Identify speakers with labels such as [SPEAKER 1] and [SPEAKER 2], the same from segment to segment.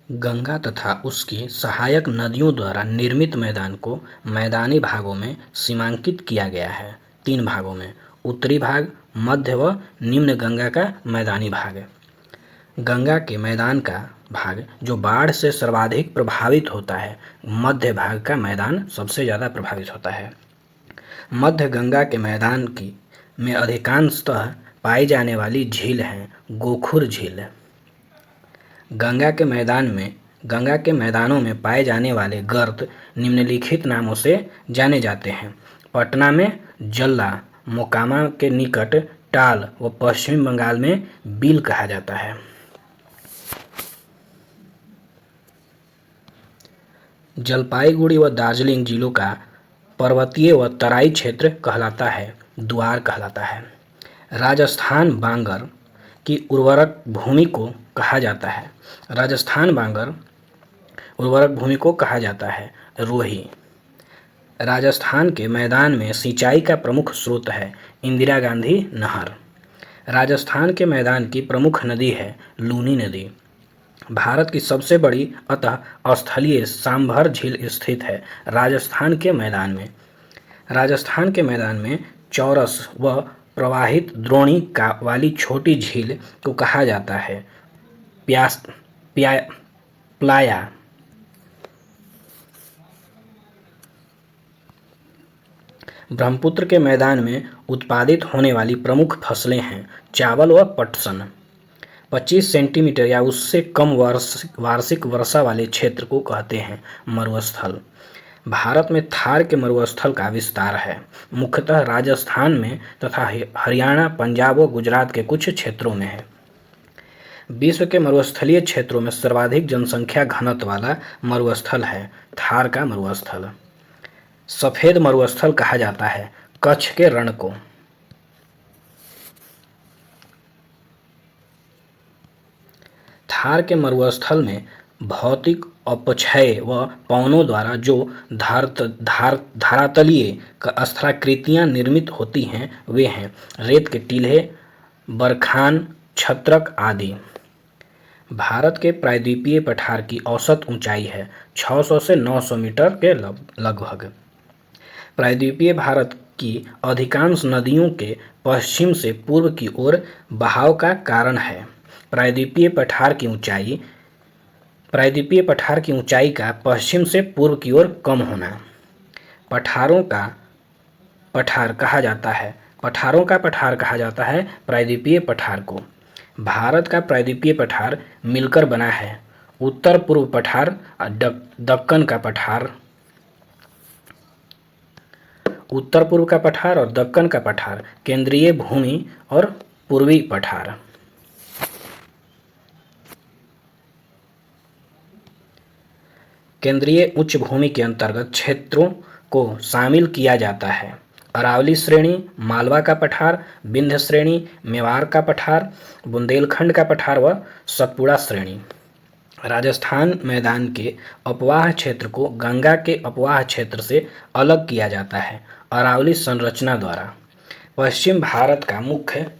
[SPEAKER 1] गंगा तथा उसकी सहायक नदियों द्वारा निर्मित मैदान को मैदानी भागों में सीमांकित किया गया है। 3 भागों में: उत्तरी भाग, मध्य व निम्न गंगा का मैदानी भाग। गंगा के मैदान का भाग जो बाढ़ से सर्वाधिक प्रभावित होता है, मध्य भाग का मैदान सबसे ज़्यादा प्रभावित होता है। मध्य गंगा के मैदान में अधिकांशतः पाई जाने वाली झील है गोखुर झील। गंगा के मैदानों में पाए जाने वाले गर्त निम्नलिखित नामों से जाने जाते हैं: पटना में जल्ला, मोकामा के निकट टाल व पश्चिम बंगाल में बिल कहा जाता है। जलपाईगुड़ी व दार्जिलिंग जिलों का पर्वतीय व तराई क्षेत्र कहलाता है, द्वार कहलाता है। राजस्थान बांगर की उर्वरक भूमि को कहा जाता है। राजस्थान बांगर उर्वरक भूमि को कहा जाता है रोही। राजस्थान के मैदान में सिंचाई का प्रमुख स्रोत है इंदिरा गांधी नहर। राजस्थान के मैदान की प्रमुख नदी है लूनी नदी। भारत की सबसे बड़ी अतः स्थलीय सांभर झील स्थित है राजस्थान के मैदान में। राजस्थान के मैदान में चौरस व प्रवाहित द्रोणी वाली छोटी झील को कहा जाता है प्लाया। ब्रह्मपुत्र के मैदान में उत्पादित होने वाली प्रमुख फसलें हैं चावल व पटसन। 25 सेंटीमीटर या उससे कम वार्षिक वर्षा वाले क्षेत्र को कहते हैं मरुस्थल। भारत में थार के मरुस्थल का विस्तार है, मुख्यतः राजस्थान में तथा हरियाणा, पंजाब व गुजरात के कुछ क्षेत्रों में है। विश्व के मरुस्थलीय क्षेत्रों में सर्वाधिक जनसंख्या घनत्व वाला मरुस्थल है थार का मरुस्थल। सफ़ेद मरुस्थल कहा जाता है कच्छ के रण को। थार के मरुस्थल में भौतिक अपक्षय व पवनों द्वारा जो धरातलीय स्थलाकृतियाँ निर्मित होती हैं वे हैं रेत के टीले, बरखान, छत्रक आदि। भारत के प्रायद्वीपीय पठार की औसत ऊंचाई है 600 से 900 मीटर के लगभग। प्रायद्वीपीय भारत की अधिकांश नदियों के पश्चिम से पूर्व की ओर बहाव का कारण है प्रायद्वीपीय पठार की ऊंचाई का पश्चिम से पूर्व की ओर कम होना। पठारों का पठार कहा जाता है प्रायद्वीपीय पठार को। भारत का प्रायद्वीपीय पठार मिलकर बना है उत्तर पूर्व पठार, दक्कन का पठार, उत्तर पूर्व का पठार और दक्कन का पठार, केंद्रीय भूमि और पूर्वी पठार। केंद्रीय उच्च भूमि के अंतर्गत क्षेत्रों को शामिल किया जाता है अरावली श्रेणी, मालवा का पठार, विंध्य श्रेणी, मेवाड़ का पठार, बुंदेलखंड का पठार व सतपुड़ा श्रेणी। राजस्थान मैदान के अपवाह क्षेत्र को गंगा के अपवाह क्षेत्र से अलग किया जाता है अरावली संरचना द्वारा। पश्चिम भारत का मुख्य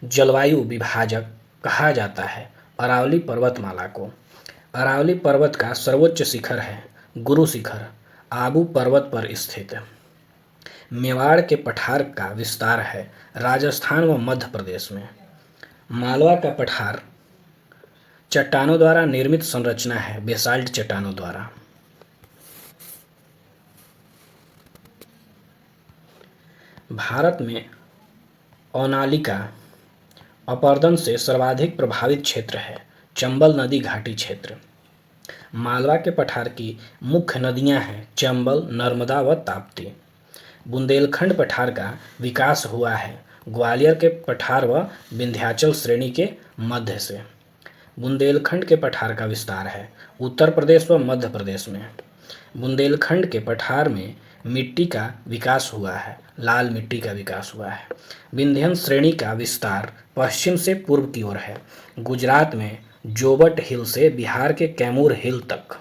[SPEAKER 1] जलवायु विभाजक कहा जाता है अरावली पर्वतमाला को। अरावली पर्वत का सर्वोच्च शिखर है गुरु शिखर, आबू पर्वत पर स्थित। मेवाड़ के पठार का विस्तार है राजस्थान व मध्य प्रदेश में। मालवा का पठार चट्टानों द्वारा निर्मित संरचना है बेसाल्ट चट्टानों द्वारा। भारत में औनालिका अपरदन से सर्वाधिक प्रभावित क्षेत्र है चंबल नदी घाटी क्षेत्र। मालवा के पठार की मुख्य नदियां हैं चंबल, नर्मदा व ताप्ती। बुंदेलखंड पठार का विकास हुआ है ग्वालियर के पठार व विंध्याचल श्रेणी के मध्य से। बुंदेलखंड के पठार का विस्तार है उत्तर प्रदेश व मध्य प्रदेश में। बुंदेलखंड के पठार में मिट्टी का विकास हुआ है, लाल मिट्टी का विकास हुआ है। विंध्यन श्रेणी का विस्तार पश्चिम से पूर्व की ओर है गुजरात में जोबट हिल से बिहार के कैमूर हिल तक।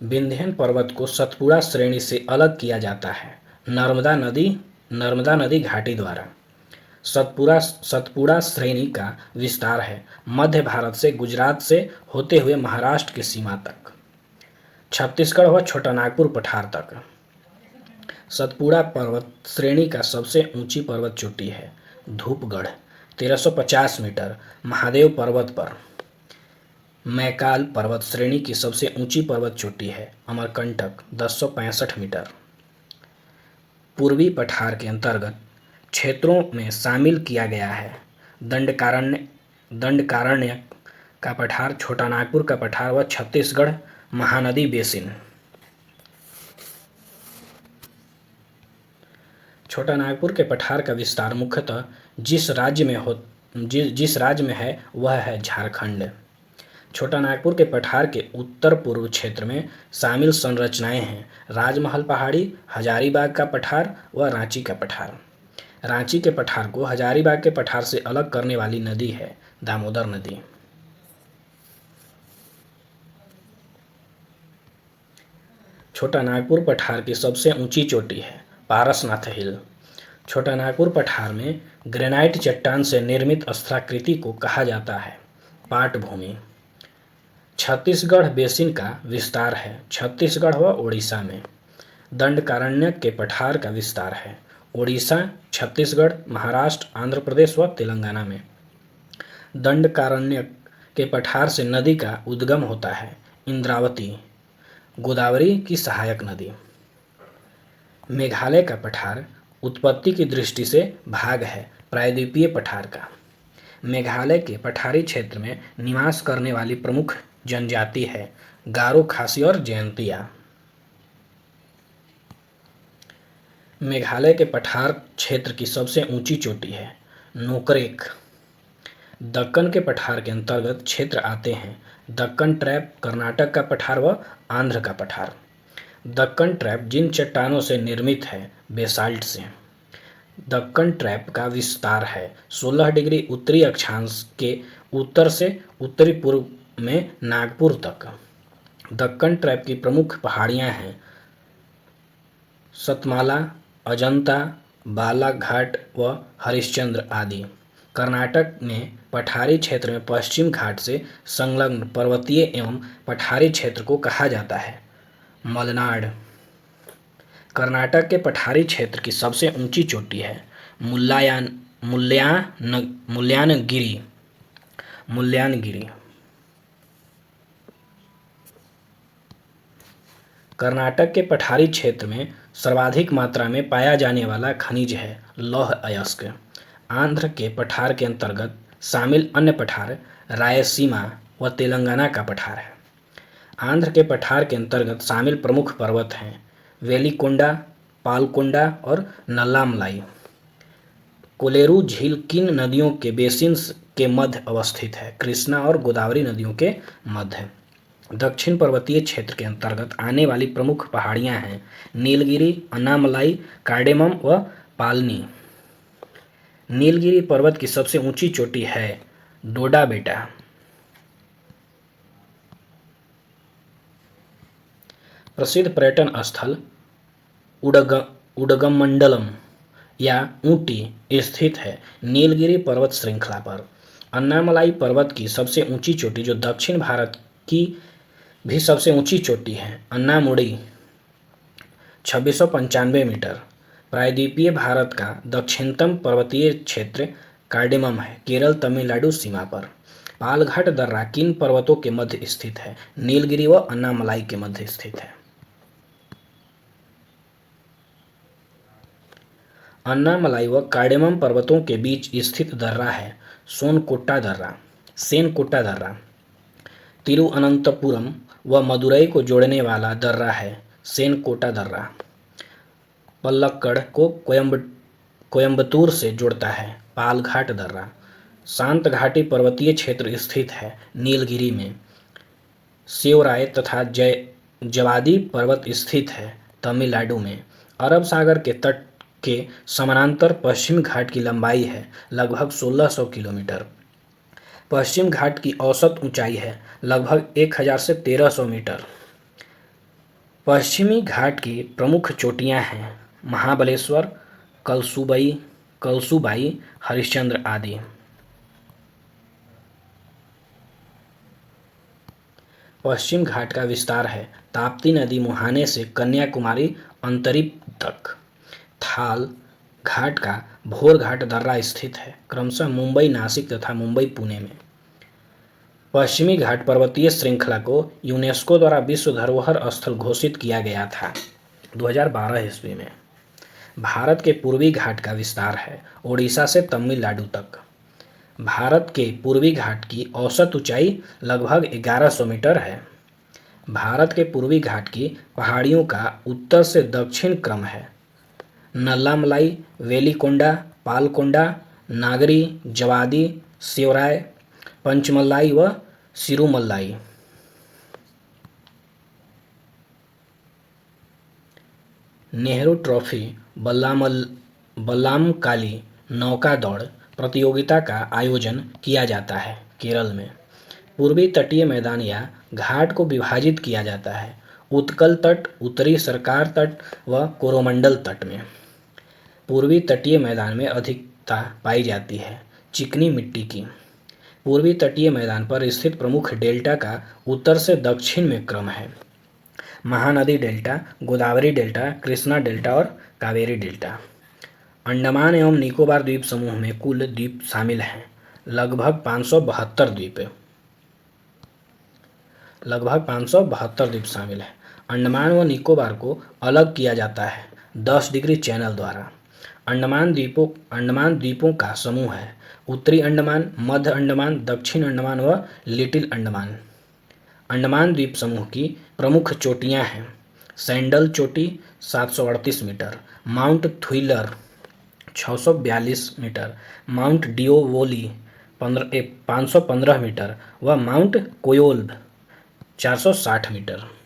[SPEAKER 1] विंध्यन पर्वत को सतपुड़ा श्रेणी से अलग किया जाता है नर्मदा नदी घाटी द्वारा। सतपुड़ा श्रेणी का विस्तार है, मध्य भारत से गुजरात से होते हुए महाराष्ट्र की सीमा तक, छत्तीसगढ़ व छोटानागपुर पठार तक। सतपुड़ा पर्वत श्रेणी का सबसे ऊंची पर्वत चोटी है धूपगढ़ 1350 मीटर। महादेव पर्वत पर मैकाल पर्वत श्रेणी की सबसे ऊंची पर्वत चोटी है अमरकंटक 1065 मीटर। पूर्वी पठार के अंतर्गत क्षेत्रों में शामिल किया गया है दंडकारण्य का पठार, छोटानागपुर का पठार व छत्तीसगढ़ महानदी बेसिन। छोटानागपुर के पठार का विस्तार मुख्यतः जिस राज्य में है वह है झारखंड। छोटानागपुर के पठार के उत्तर पूर्व क्षेत्र में शामिल संरचनाएं हैं राजमहल पहाड़ी, हजारीबाग का पठार व रांची का पठार। रांची के पठार को हजारीबाग के पठार से अलग करने वाली नदी है दामोदर नदी। छोटानागपुर पठार की सबसे ऊंची चोटी है पारसनाथ हिल। छोटानागपुर पठार में ग्रेनाइट चट्टान से निर्मित स्थलाकृति को कहा जाता है पाटभूमि। छत्तीसगढ़ बेसिन का विस्तार है छत्तीसगढ़ व ओडिशा में। दंडकारण्य के पठार का विस्तार है ओडिशा, छत्तीसगढ़, महाराष्ट्र, आंध्र प्रदेश व तेलंगाना में। दंडकारण्य के पठार से नदी का उद्गम होता है इंद्रावती, गोदावरी की सहायक नदी। मेघालय का पठार उत्पत्ति की दृष्टि से भाग है प्रायद्वीपीय पठार का। मेघालय के पठारी क्षेत्र में निवास करने वाली प्रमुख जनजाति है गारो, खासी और जयंतिया। मेघालय के पठार क्षेत्र की सबसे ऊंची चोटी है नोकरेक। दक्कन के पठार के अंतर्गत क्षेत्र आते हैं दक्कन ट्रैप, कर्नाटक का पठार व आंध्र का पठार। दक्कन ट्रैप जिन चट्टानों से निर्मित है बेसाल्ट से। दक्कन ट्रैप का विस्तार है 16 डिग्री उत्तरी अक्षांश के उत्तर से उत्तरी पूर्व में नागपुर तक। दक्कन ट्रैप की प्रमुख पहाड़ियां हैं सतमाला, अजंता, बालाघाट व हरिश्चंद्र आदि। कर्नाटक में पठारी क्षेत्र में पश्चिम घाट से संलग्न पर्वतीय एवं पठारी क्षेत्र को कहा जाता है मलनाड। कर्नाटक के पठारी क्षेत्र की सबसे ऊंची चोटी है मुल्यानगिरी। कर्नाटक के पठारी क्षेत्र में सर्वाधिक मात्रा में पाया जाने वाला खनिज है लौह अयस्क। आंध्र के पठार के अंतर्गत शामिल अन्य पठार रायलसीमा व तेलंगाना का पठार है। आंध्र के पठार के अंतर्गत शामिल प्रमुख पर्वत हैं वेलिकोंडा, पालकोंडा और नल्लामलाई। कोलेरू झील किन नदियों के बेसिन के मध्य अवस्थित है कृष्णा और गोदावरी नदियों के मध्य। दक्षिण पर्वतीय क्षेत्र के अंतर्गत आने वाली प्रमुख पहाड़ियां हैं नीलगिरी, अन्नामलाई, कार्डेमम व पालनी। नीलगिरी पर्वत की सबसे ऊंची चोटी है डोडा बेटा। प्रसिद्ध पर्यटन स्थल उडगमंडलम या ऊटी स्थित है नीलगिरी पर्वत श्रृंखला पर। अन्नामलाई पर्वत की सबसे ऊंची चोटी जो दक्षिण भारत की भी सबसे ऊंची चोटी है अन्नामुडी 2695 मीटर। प्रायद्वीपीय भारत का दक्षिणतम पर्वतीय क्षेत्र कार्डेमम है केरल तमिलनाडु सीमा पर। पालघाट दर्रा किन पर्वतों के मध्य स्थित है नीलगिरी व अन्नामलाई के मध्य स्थित है। अन्नामलाई व कार्डेमम पर्वतों के बीच स्थित दर्रा है सेनकोट्टा दर्रा। तिरुअनंतपुरम व मदुरई को जोड़ने वाला दर्रा है सेनकोटा दर्रा। पल्लक्कड़ को कोयम्बतूर से जोड़ता है पालघाट दर्रा। शांत घाटी पर्वतीय क्षेत्र स्थित है नीलगिरी में। सेवराय तथा जवादी पर्वत स्थित है तमिलनाडु में। अरब सागर के तट के समानांतर पश्चिम घाट की लंबाई है लगभग 1600 किलोमीटर। पश्चिम घाट की औसत ऊंचाई है लगभग 1000 से 1300 मीटर। पश्चिमी घाट की प्रमुख चोटियां हैं महाबलेश्वर, कलसुबई, कलसूबाई, हरिश्चंद्र आदि। पश्चिम घाट का विस्तार है ताप्ती नदी मुहाने से कन्याकुमारी अंतरिप तक। थाल घाट का भोर घाट दर्रा स्थित है, क्रमशः मुंबई नासिक तथा मुंबई पुणे में। पश्चिमी घाट पर्वतीय श्रृंखला को यूनेस्को द्वारा विश्व धरोहर स्थल घोषित किया गया था 2012 ईस्वी में। भारत के पूर्वी घाट का विस्तार है ओडिशा से तमिलनाडु तक। भारत के पूर्वी घाट की औसत ऊंचाई लगभग 1100 मीटर है। भारत के पूर्वी घाट की पहाड़ियों का उत्तर से दक्षिण क्रम है नल्लामलाई, वेलिकोंडा, पालकोंडा, नागरी, जवादी, सेवराय, पंचमल्लाई व सिरुमल्लाई। नेहरू ट्रॉफी बल्लामकाली नौका दौड़ प्रतियोगिता का आयोजन किया जाता है केरल में। पूर्वी तटीय मैदान या घाट को विभाजित किया जाता है उत्कल तट, उत्तरी सरकार तट व कोरोमंडल तट में। पूर्वी तटीय मैदान में अधिकता पाई जाती है चिकनी मिट्टी की। पूर्वी तटीय मैदान पर स्थित प्रमुख डेल्टा का उत्तर से दक्षिण में क्रम है Mahanadi delta, Godavari delta, Krishna delta और कावेरी डेल्टा। अंडमान एवं निकोबार द्वीप समूह में कुल द्वीप शामिल हैं लगभग 572 द्वीप शामिल हैं। अंडमान व निकोबार को अलग किया जाता है 10 डिग्री चैनल द्वारा। अंडमान द्वीपों का समूह है उत्तरी अंडमान, मध्य अंडमान, दक्षिण अंडमान व लिटिल अंडमान। अंडमान द्वीप समूह की प्रमुख चोटियां हैं सैंडल चोटी 738 metre, mount Thuillier 642 metre, mount Diavolo 515 metre व माउंट कोयोल्ब 460 मीटर।